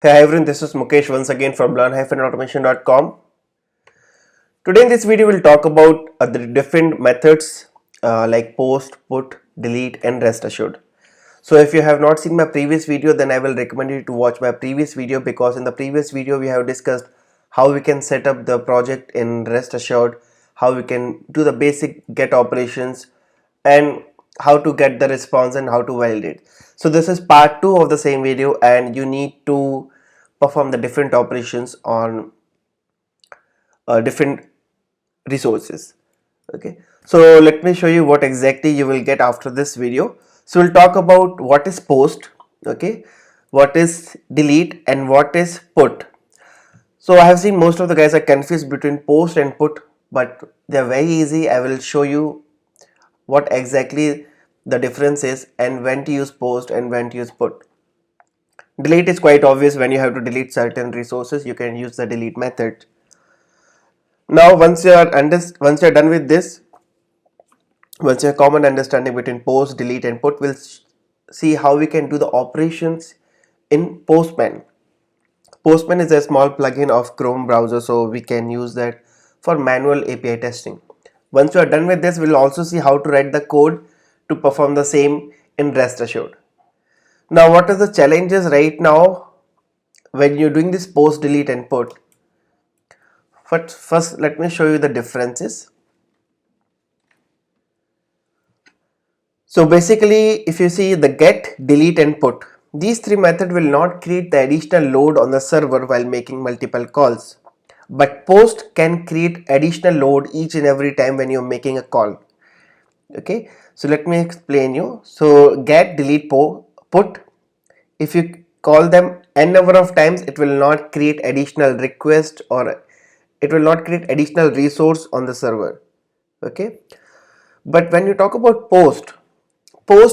Hey everyone, this is Mukesh once again from learn-automation.com. Today in this video we'll talk about the different methods like post, put, delete and rest assured. So if you have not seen my previous video, then I will recommend you to watch my previous video, because in the previous video we have discussed how we can set up the project in rest assured, how we can do the basic get operations, and how to get the response and how to validate. So this is part 2 of the same video, and you need to perform the different operations on different resources. Okay, so let me show you what exactly you will get after this video. So we'll talk about what is post, okay, what is delete and what is put. So I have seen most of the guys are confused between post and put, but they're very easy. I will show you what exactly the difference is and when to use post and when to use put. Delete is quite obvious. When you have to delete certain resources, you can use the delete method. Now once you are done with this, once you have common understanding between post, delete and put, we'll see how we can do the operations in Postman. Postman is a small plugin of Chrome browser, so we can use that for manual API testing. Once you are done with this, we'll also see how to write the code to perform the same in rest assured. Now what are the challenges right now when you're doing this post, delete and put? But first let me show you the differences. So basically, if you see the get, delete and put, these three methods will not create the additional load on the server while making multiple calls. But post can create additional load each and every time when you're making a call. Okay, so let me explain you. So get, delete, put, if you call them n number of times, it will not create additional request or it will not create additional resource on the server. Okay, but when you talk about post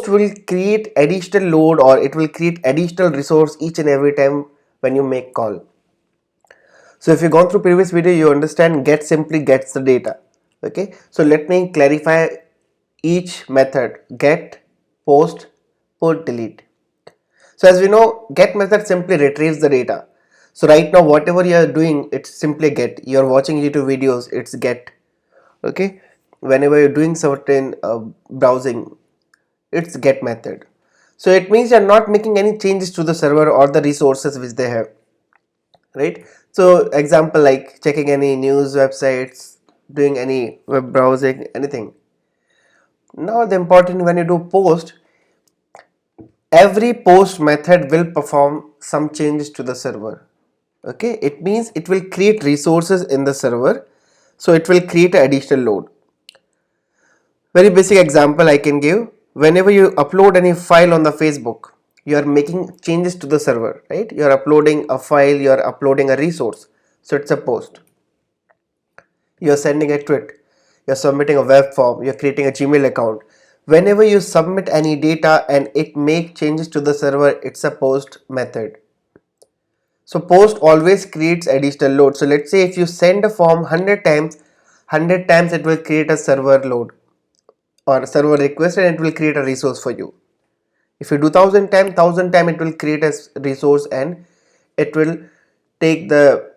will create additional load or it will create additional resource each and every time when you make call. So if you've gone through previous video, you understand get simply gets the data. Okay, so let me clarify each method: get, post, put, delete. So as we know, get method simply retrieves the data. So right now whatever you are doing, it's simply get. You are watching YouTube videos, it's get. Okay, whenever you're doing certain browsing, it's get method. So it means you're not making any changes to the server or the resources which they have, right? So example like checking any news websites, doing any web browsing, anything. Now the important, when you do post, every post method will perform some changes to the server. Okay, it means it will create resources in the server, so it will create an additional load. Very basic example I can give: whenever you upload any file on the Facebook, you are making changes to the server, right? You are uploading a file, you are uploading a resource, so it's a post. You are sending a tweet, you are submitting a web form, you are creating a Gmail account. Whenever you submit any data and it make changes to the server, it's a post method. So post always creates additional load. So let's say if you send a form 100 times, 100 times it will create a server load or server request, and it will create a resource for you. If you do 1000 times it will create a resource and it will take the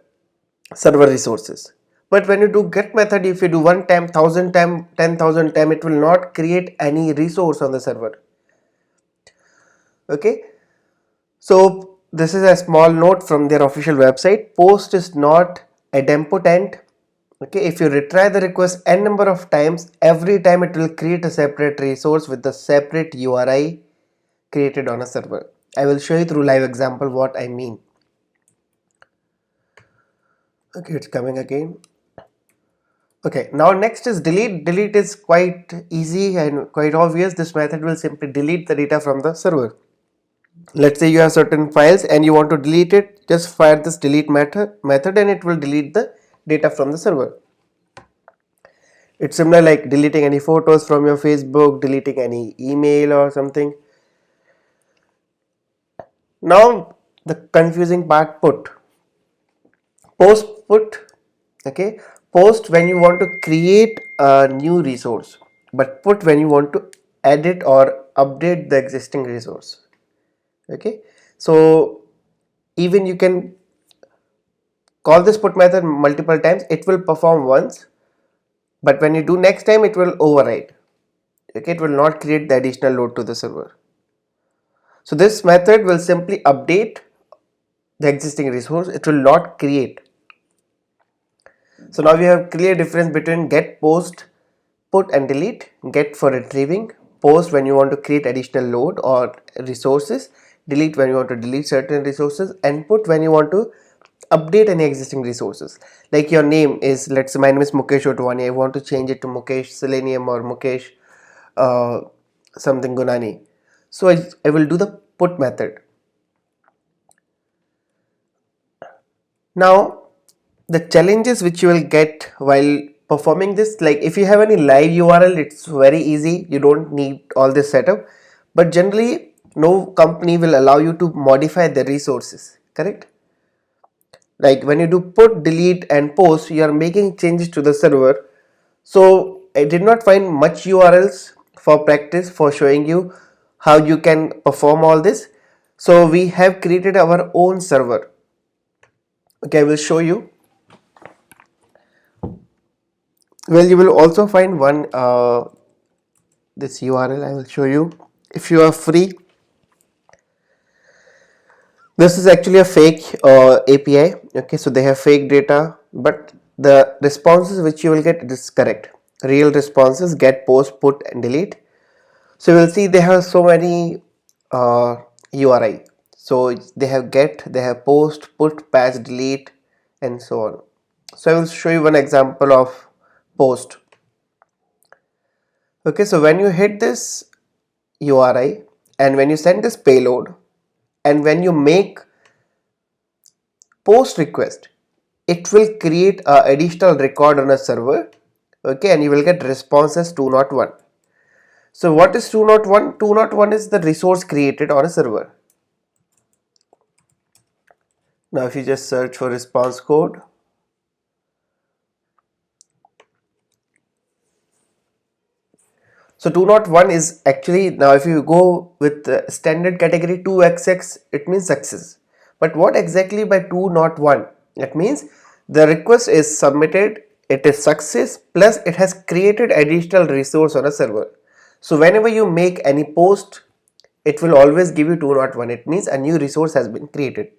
server resources. But when you do get method, if you do one time, 1000 time, 10,000 time, it will not create any resource on the server. Okay, so this is a small note from their official website: post is not idempotent. Okay, if you retry the request n number of times, every time it will create a separate resource with the separate URI created on a server. I will show you through live example what I mean. Okay, it's coming again. Okay, now next is delete. Delete is quite easy and quite obvious. This method will simply delete the data from the server. Let's say you have certain files and you want to delete it, just fire this delete method and it will delete the data from the server. It's similar like deleting any photos from your Facebook, deleting any email or something. Now the confusing part: put. Put. Okay, post when you want to create a new resource, but put when you want to edit or update the existing resource. Okay, so even you can call this put method multiple times, it will perform once, but when you do next time it will override. Okay, it will not create the additional load to the server. So this method will simply update the existing resource, it will not create. So now we have clear difference between get, post, put and delete. Get for retrieving, post when you want to create additional load or resources, delete when you want to delete certain resources, and put when you want to update any existing resources. Like your name is, let's say my name is Mukesh Otwani, I want to change it to Mukesh Selenium or Mukesh something Gunani. So I will do the put method. Now the challenges which you will get while performing this, like if you have any live URL, it's very easy, you don't need all this setup, but generally no company will allow you to modify the resources, correct? Like when you do put, delete and post, you are making changes to the server. So I did not find much URLs for practice for showing you how you can perform all this. So we have created our own server. Okay, I will show you. Well, you will also find one this URL I will show you. If you are free, this is actually a fake API. Okay, so they have fake data, but the responses which you will get is correct. Real responses: get, post, put and delete. So you will see they have so many URI. So they have get, they have post, put, patch, delete and so on. So I will show you one example of post. Okay, so when you hit this URI and when you send this payload and when you make post request, it will create a additional record on a server. Okay, and you will get responses 201. So what is 201? 201 is the resource created on a server. Now if you just search for response code, so 201 is actually, now if you go with the standard category 2xx, it means success. But what exactly by 201? That means the request is submitted, it is success, plus it has created additional resource on a server. So whenever you make any post, it will always give you 201. It means a new resource has been created.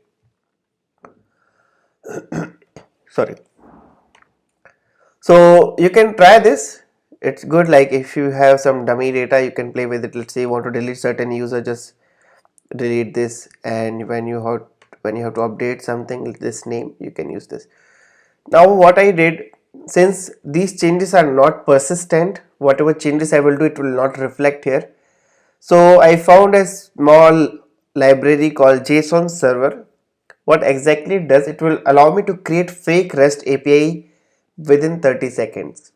Sorry. So you can try this. It's good, like if you have some dummy data, you can play with it. Let's say you want to delete certain user, just delete this, and when you have to update something, this name, you can use this. Now what I did, since these changes are not persistent, whatever changes I will do, it will not reflect here. So I found a small library called JSON server. What exactly it does, it will allow me to create fake REST API within 30 seconds.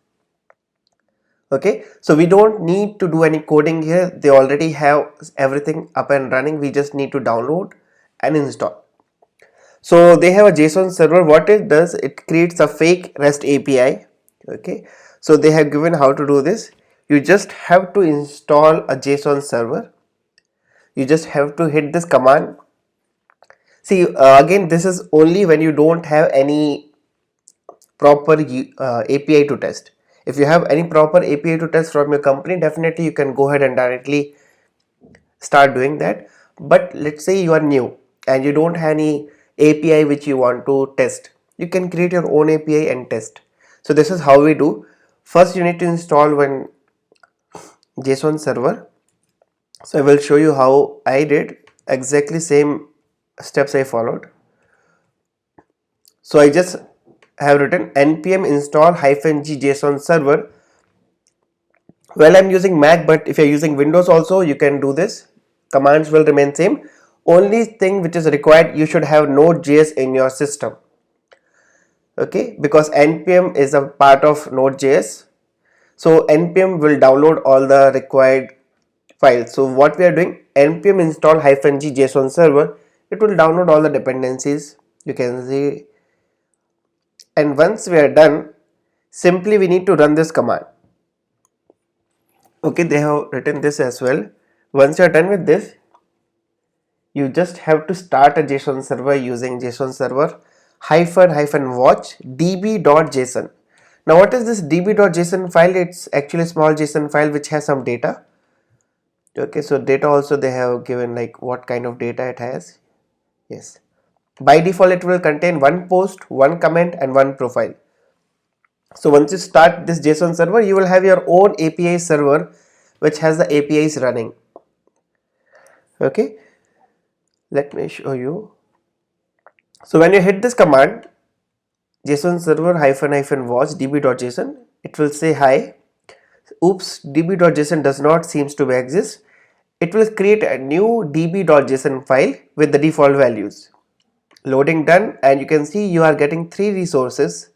Okay, so we don't need to do any coding here, they already have everything up and running, we just need to download and install. So they have a JSON server. What it does, it creates a fake REST API. Okay, so they have given how to do this. You just have to install a JSON server, you just have to hit this command. See, again, this is only when you don't have any proper API to test. If you have any proper API to test from your company, definitely you can go ahead and directly start doing that. But let's say you are new and you don't have any API which you want to test, you can create your own API and test. So this is how we do. First you need to install one JSON server. So I will show you how I did, exactly same steps I followed. So I just have written npm install -g JSON server. Well, I'm using Mac, but if you're using Windows also, you can do this. Commands will remain same. Only thing which is required, you should have Node.js in your system. Okay, because npm is a part of Node.js. So npm will download all the required files. So what we are doing, npm install -g JSON server, it will download all the dependencies. You can see. And once we are done, simply we need to run this command. Okay, they have written this as well. Once you are done with this, you just have to start a JSON server using JSON server hyphen watch db.json. Now what is this db.json file? It's actually a small JSON file which has some data. Okay, so data also they have given like what kind of data it has. Yes, by default it will contain one post, one comment and one profile. So once you start this JSON server, you will have your own API server which has the APIs running. Okay, let me show you. So when you hit this command JSON server hyphen watch db.json, it will say hi. Oops, db.json does not seems to exist. It will create a new db.json file with the default values. Loading done, and you can see you are getting 3 resources.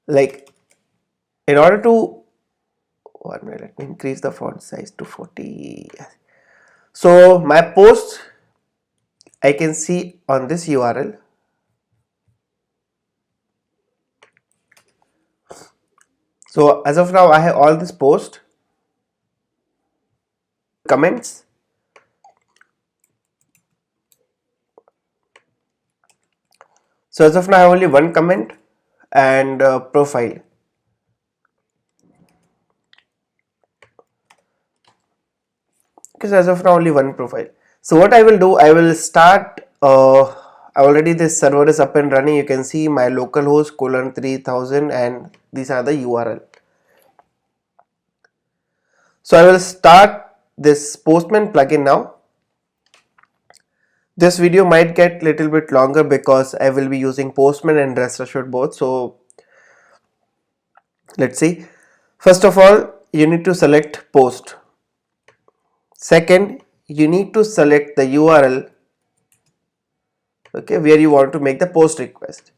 Like in order to 1 minute, let me increase the font size to 40. So my post I can see on this URL. So as of now I have all this post, comments, so as of now I have only one comment and profile. Because as of now only one profile. So what I will do, I will start already this server is up and running. You can see my localhost :3000 and these are the URL. So I will start this Postman plugin now. This video might get little bit longer because I will be using Postman and rest assured both. So let's see. First of all, you need to select post. Second, you need to select the URL, okay, where you want to make the post request.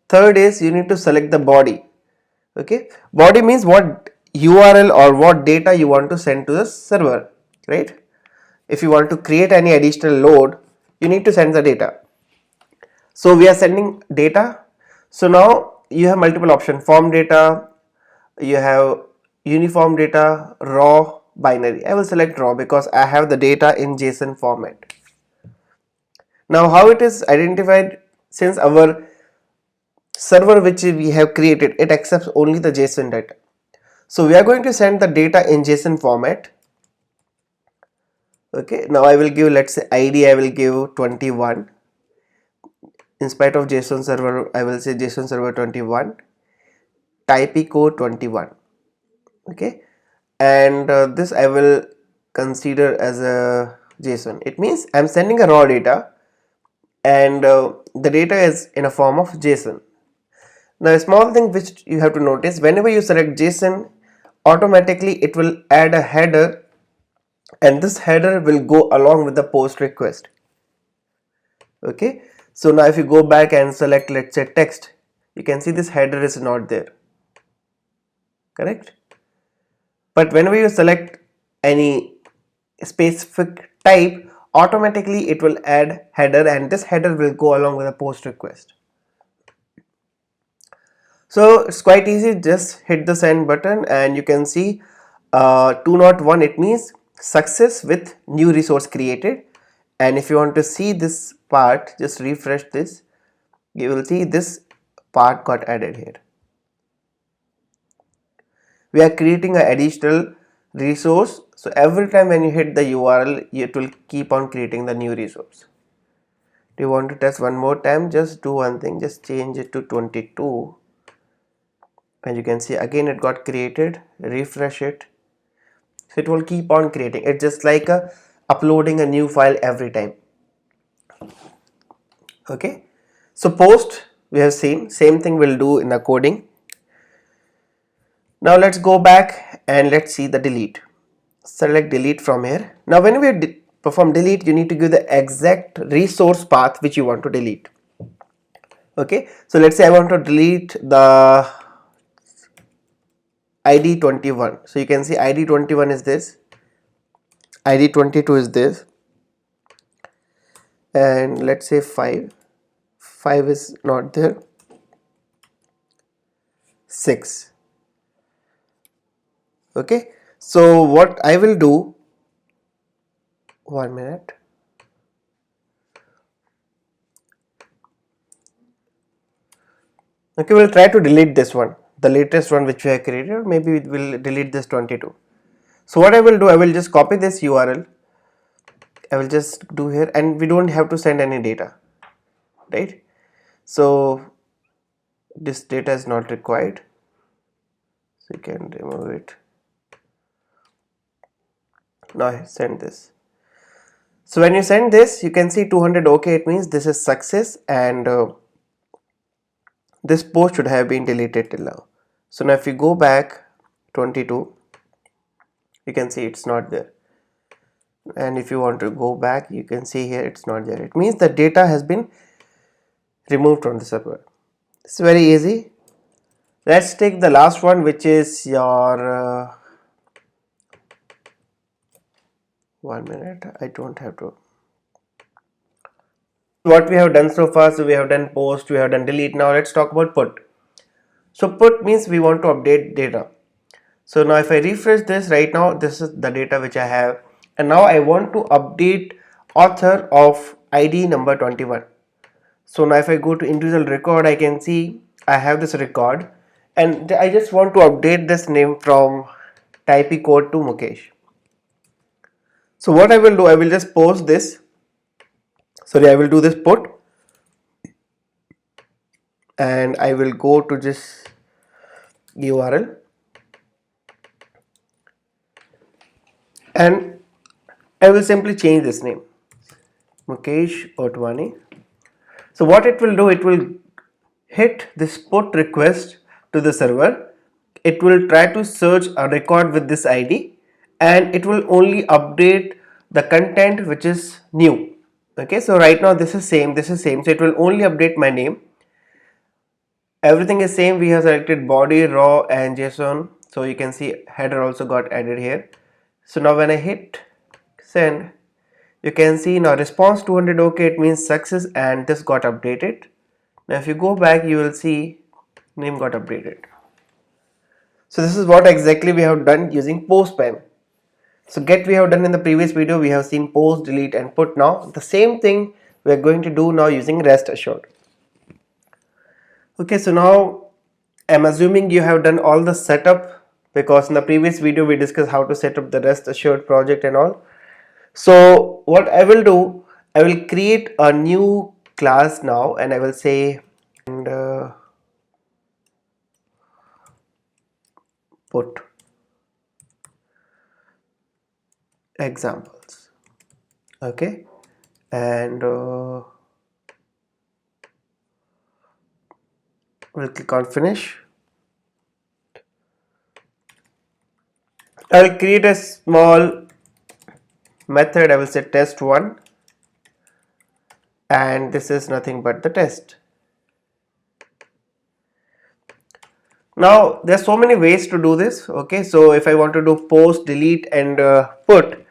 Third is you need to select the body. Okay, body means what URL or what data you want to send to the server, right? If you want to create any additional load, you need to send the data. So we are sending data. So now you have multiple options: form data, you have uniform data, raw, binary. I will select raw because I have the data in JSON format. Now how it is identified? Since our server which we have created, it accepts only the JSON data. So we are going to send the data in JSON format. Okay, now I will give, let's say ID, I will give 21. In spite of JSON server, I will say JSON server 21, type code 21. Okay, and this I will consider as a JSON. It means I'm sending a raw data and the data is in a form of JSON. Now a small thing which you have to notice, whenever you select JSON, automatically it will add a header and this header will go along with the post request. Okay, so now if you go back and select, let's say text, you can see this header is not there, correct? But whenever you select any specific type, automatically it will add header and this header will go along with a post request. So it's quite easy, just hit the send button and you can see 201, it means success with new resource created. And if you want to see this part, just refresh this, you will see this part got added here. We are creating an additional resource, so every time when you hit the URL, it will keep on creating the new resource. Do you want to test one more time? Just do one thing, just change it to 22 and you can see again it got created. Refresh it, so it will keep on creating. It's just like uploading a new file every time. Okay, so post we have seen, same thing we'll do in the coding. Now let's go back and let's see the delete. Select delete from here. Now when we perform delete, you need to give the exact resource path which you want to delete. Okay, so let's say I want to delete the ID 21. So you can see ID 21 is this, ID 22 is this, and let's say 5 is not there, 6. Okay, so what I will do, 1 minute. Okay, we'll try to delete this one, the latest one which we have created. Maybe we will delete this 22. So what I will do, I will just copy this URL. I will just do here, and we don't have to send any data, right? So this data is not required, so you can remove it. Now I send this. So when you send this, you can see 200. Okay, it means this is success, and this post should have been deleted till now. So now if you go back 22, you can see it's not there. And if you want to go back, you can see here it's not there. It means the data has been removed from the server. It's very easy. Let's take the last one, which is your 1 minute. I don't have to. What we have done so far, so we have done post, we have done delete. Now let's talk about put. So put means we want to update data. So now if I refresh this right now, this is the data which I have, and now I want to update author of ID number 21. So now if I go to individual record, I can see I have this record, and I just want to update this name from type code to Mukesh. So what I will do, I will just post this. Sorry, I will do this put, and I will go to this URL, and I will simply change this name, Mukesh Otwani. So what it will do, it will hit this put request to the server. It will try to search a record with this ID, and it will only update the content which is new. Okay, so right now this is same, so it will only update my name. Everything is same. We have selected body, raw and JSON, so you can see header also got added here. So now when I hit send, you can see now response 200. Okay, it means success, and this got updated. Now if you go back, you will see name got updated. So this is what exactly we have done using Postman. So get we have done in the previous video. We have seen post, delete and put. Now the same thing we are going to do now using rest assured. Okay, so now I'm assuming you have done all the setup, because in the previous video we discussed how to set up the rest assured project and all. So what I will do, I will create a new class now, and I will say and put examples. Okay, and we'll click on finish. I will create a small method. I will say test1, and this is nothing but the test. Now there are so many ways to do this. Okay, so if I want to do post, delete and put,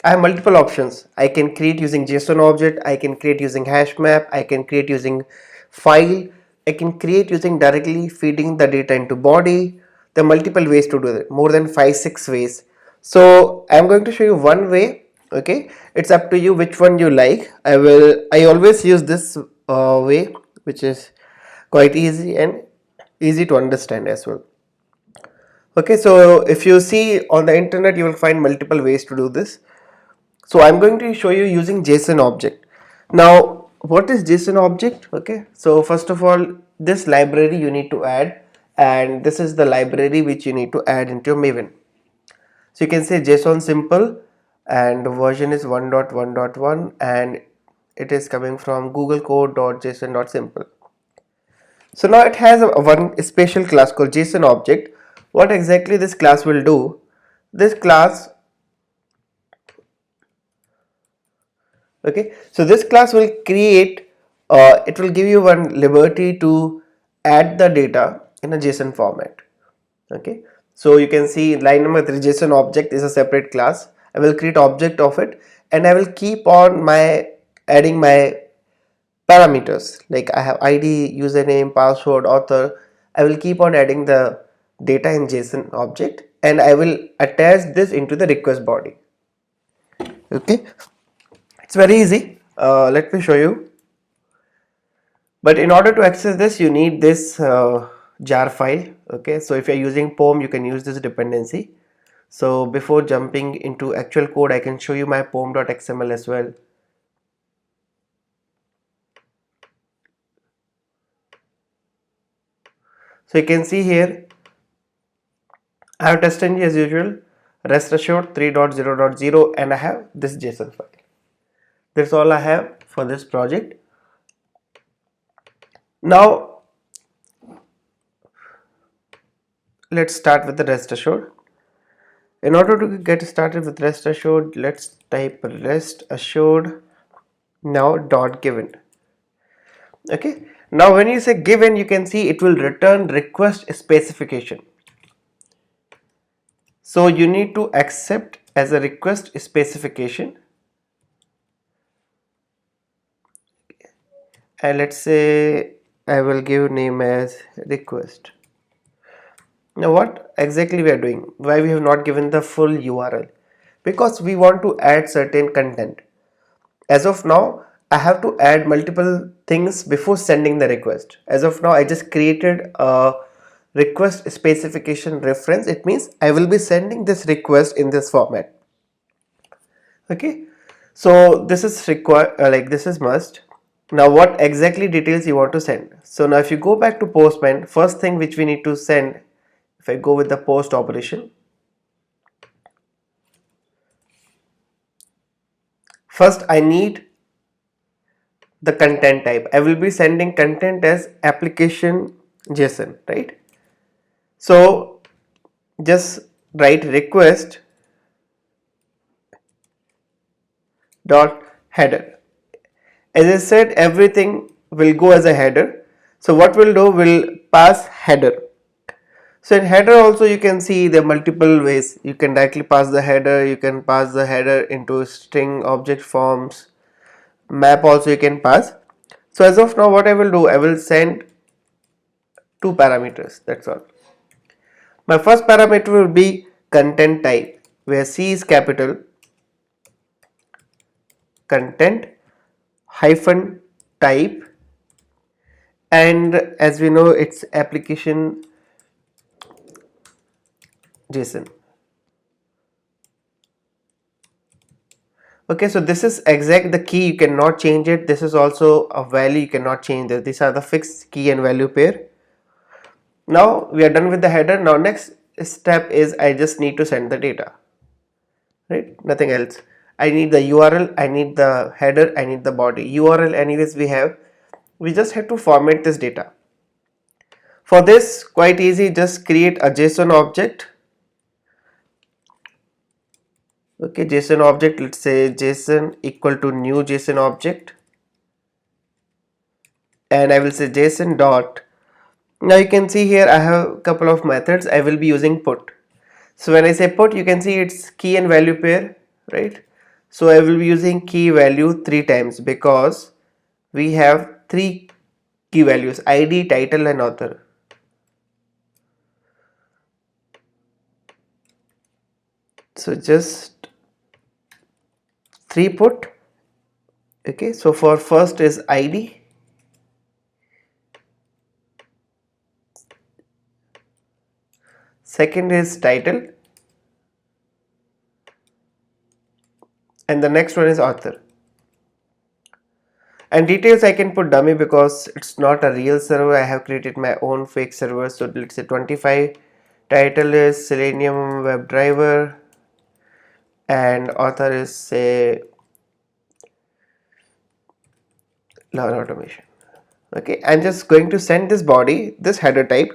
I have multiple options. I can create using JSON object, I can create using hash map, I can create using file, I can create using directly feeding the data into body. There are multiple ways to do it, more than 5-6 ways. So I'm going to show you one way. Okay, it's up to you which one you like. I always use this way, which is quite easy and easy to understand as well. Okay, so if you see on the internet, you will find multiple ways to do this. So I'm going to show you using JSON object. Now what is JSON object? Okay, so first of all, this library you need to add, and this is the library which you need to add into your Maven. So you can say JSON simple, and the version is 1.1.1, and it is coming from google code.json.simple. So now it has one special class called JSON object. What exactly this class will do? This class, okay, so this class will create, it will give you one liberty to add the data in a JSON format. Okay, so you can see line number 3, JSON object is a separate class. I will create object of it, and I will keep on adding my parameters, like I have ID, username, password, author. I will keep on adding the data in JSON object, and I will attach this into the request body. Okay, It's very easy. Let me show you. But in order to access this, you need this jar file. Okay, so if you're using POM, you can use this dependency. So before jumping into actual code, I can show you my pom.xml as well. So you can see here, I have TestRigor as usual, rest assured 3.0.0, and I have this JSON file. That's all I have for this project. Now let's start with the rest assured. In order to get started with rest assured, let's type rest assured now dot given. Okay, now when you say given, you can see it will return request specification. So you need to accept as a request specification, and let's say I will give name as request. Now what exactly we are doing? Why we have not given the full URL? Because we want to add certain content. As of now, I have to add multiple things before sending the request. As of now, I just created a request specification reference. It means I will be sending this request in this format. Okay, so this is required, like this is must. Now what exactly details you want to send? So now if you go back to Postman, first thing which we need to send, if I go with the post operation, first I need the content type. I will be sending content as application JSON, right? So just write request dot header. As I said, everything will go as a header. So what we'll do, we'll pass header. So in header also you can see there are multiple ways. You can directly pass the header, you can pass the header into string object forms, map also you can pass. So as of now what I will do, I will send two parameters, that's all. My first parameter will be content type, where C is capital, content hyphen type, and as we know it's application JSON. Okay, so this is exact the key, you cannot change it. This is also a value, you cannot change this. These are the fixed key and value pair. Now we are done with the header. Now next step is I just need to send the data, right? Nothing else. I need the URL, I need the header, I need the body. URL anyways we have. We just have to format this data. For this, quite easy, just create a JSON object. Okay, JSON object, let's say JSON equal to new JSON object, and I will say JSON dot. Now you can see here I have a couple of methods. I will be using put. So when I say put, you can see it's key and value pair, right? So I will be using key value 3 times because we have 3 key values: ID, title and author. So just 3 put. Okay, so for first is ID, second is title, and the next one is author. And details I can put dummy because it's not a real server. I have created my own fake server. So let's say 25, title is Selenium WebDriver, and author is say Learn Automation. Okay, I'm just going to send this body, this header type.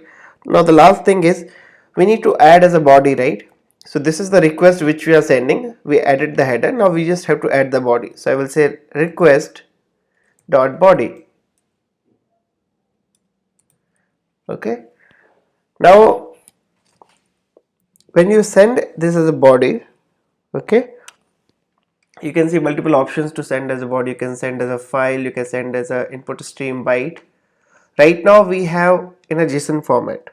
Now the last thing is we need to add as a body, right? So this is the request which we are sending. We added the header. Now we just have to add the body. So I will say request dot body. Okay, now when you send this as a body, okay, you can see multiple options to send as a body. You can send as a file, you can send as a input stream byte. Right now we have in a JSON format.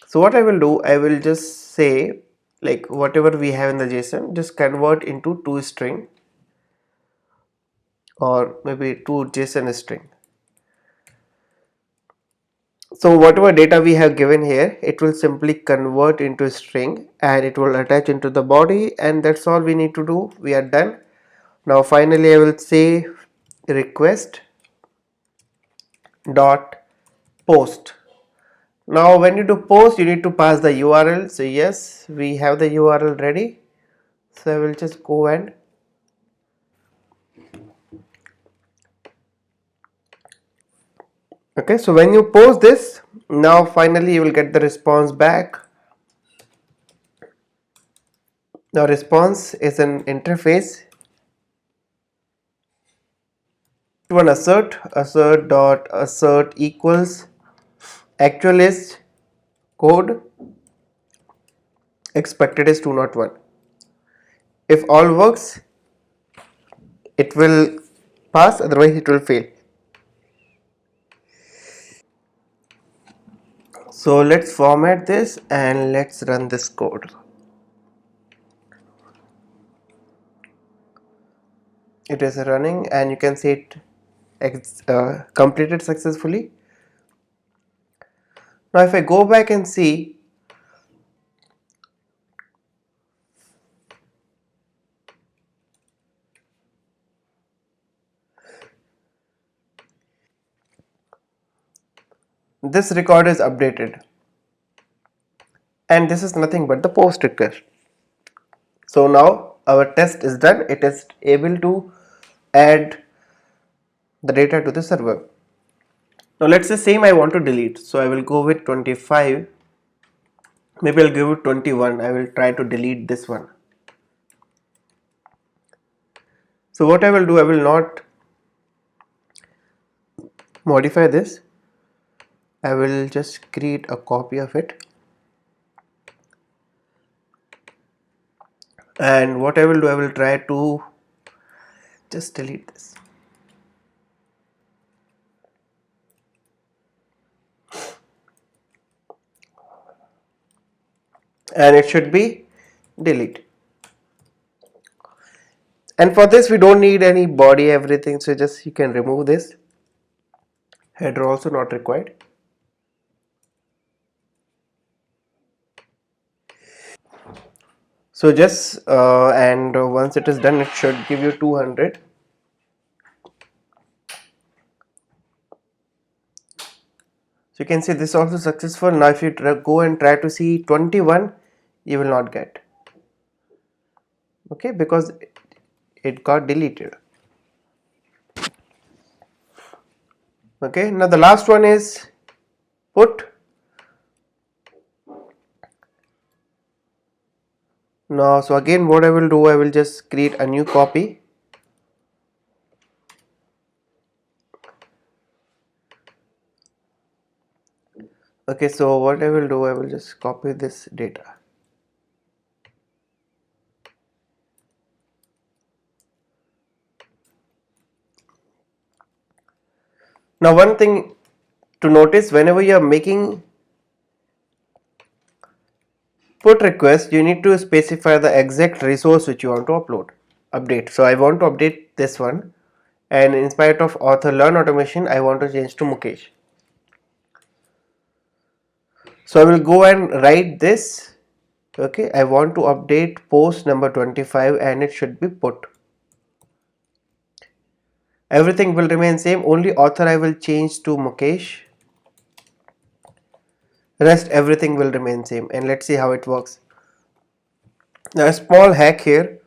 So what I will do, I will just say like whatever we have in the JSON, just convert into 2 string. or maybe two JSON string. So whatever data we have given here, it will simply convert into a string and it will attach into the body, and that's all we need to do. We are done. Now finally I will say request dot post. Now when you do post, you need to pass the URL. So yes, we have the URL ready. So I will just go and okay, so when you post this, now finally you will get the response back. Now response is an interface. One assert dot assert equals actual is code, expected is 201. If all works, it will pass, otherwise it will fail. So let's format this and let's run this code. It is running and you can see it completed successfully. Now if I go back and see, this record is updated and this is nothing but the post request. So now our test is done. It is able to add the data to the server. Now let's say same I want to delete, so I will go with 25, maybe I'll give it 21. I will try to delete this one. So what I will do, I will not modify this, I will just create a copy of it, and what I will do, I will try to just delete this. And it should be delete. And for this we don't need any body, everything, so just you can remove this. Header also not required. So just and once it is done, it should give you 200. So you can see this also successful. Now if you go and try to see 21, you will not get, okay, because it got deleted. Okay, now the last one is put. Now so again what I will do, I will just create a new copy. Okay, so what I will do, I will just copy this data. Now one thing to notice, whenever you are making put request, you need to specify the exact resource which you want to update. So I want to update this one, and in spite of author learn automation, I want to change to Mukesh. So I will go and write this. Okay, I want to update post number 25 and it should be put. Everything will remain same, only author I will change to Mukesh. Rest everything will remain same, and let's see how it works. Now a small hack here.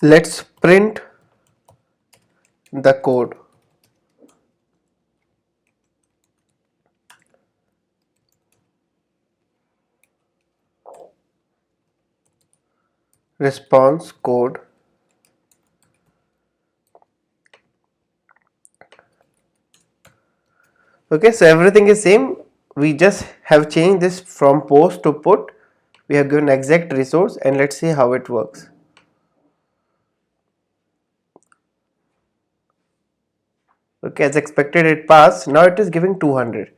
Let's print the code. Response code. Okay, so everything is same. We just have changed this from post to put. We have given exact resource, and let's see how it works. Okay, as expected it passed. Now it is giving 200.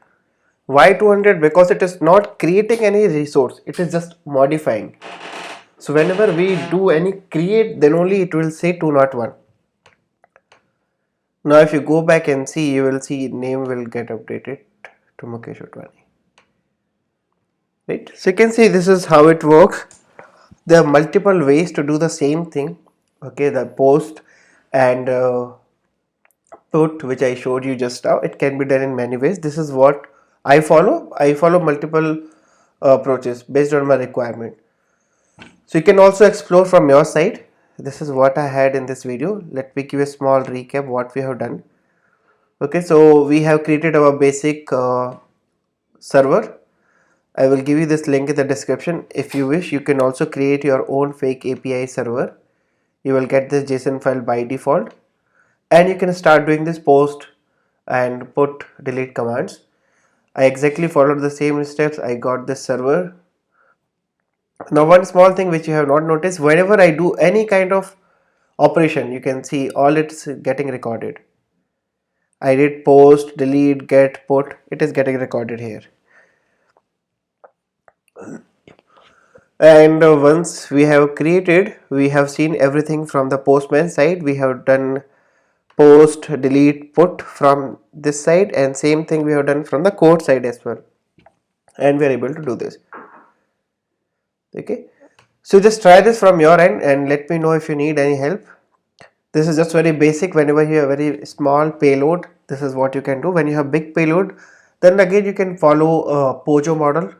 Why 200? Because it is not creating any resource, it is just modifying. So whenever we do any create, then only it will say 201. Now if you go back and see, you will see name will get updated to Mukesh Otwani. Right? So you can see this is how it works. There are multiple ways to do the same thing. Okay, the post and put, which I showed you just now, it can be done in many ways. This is what I follow. I follow multiple approaches based on my requirement. So you can also explore from your side. This is what I had in this video. Let me give a small recap what we have done. Okay, so we have created our basic server. I will give you this link in the description. If you wish, you can also create your own fake API server. You will get this JSON file by default, and you can start doing this post and put delete commands. I exactly followed the same steps. I got this server. Now one small thing which you have not noticed, whenever I do any kind of operation, you can see all it's getting recorded. I did post, delete, get, put, it is getting recorded here. And once we have created, we have seen everything from the Postman side. We have done post, delete, put from this side, and same thing we have done from the code side as well, and we are able to do this. Okay, so just try this from your end and let me know if you need any help. This is just very basic. Whenever you have very small payload, this is what you can do. When you have big payload, then again you can follow a Pojo model.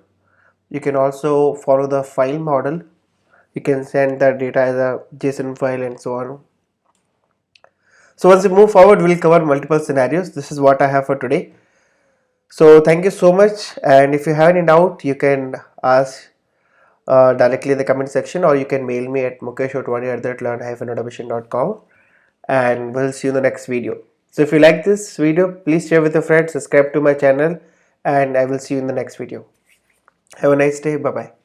You can also follow the file model. You can send the data as a JSON file and so on. So once we move forward, we'll cover multiple scenarios. This is what I have for today. So thank you so much, and if you have any doubt, you can ask directly in the comment section, or you can mail me at mukeshotwani@learn-automation.com, and we'll see you in the next video. So if you like this video, please share with your friends, subscribe to my channel, and I will see you in the next video. Have a nice day. Bye bye.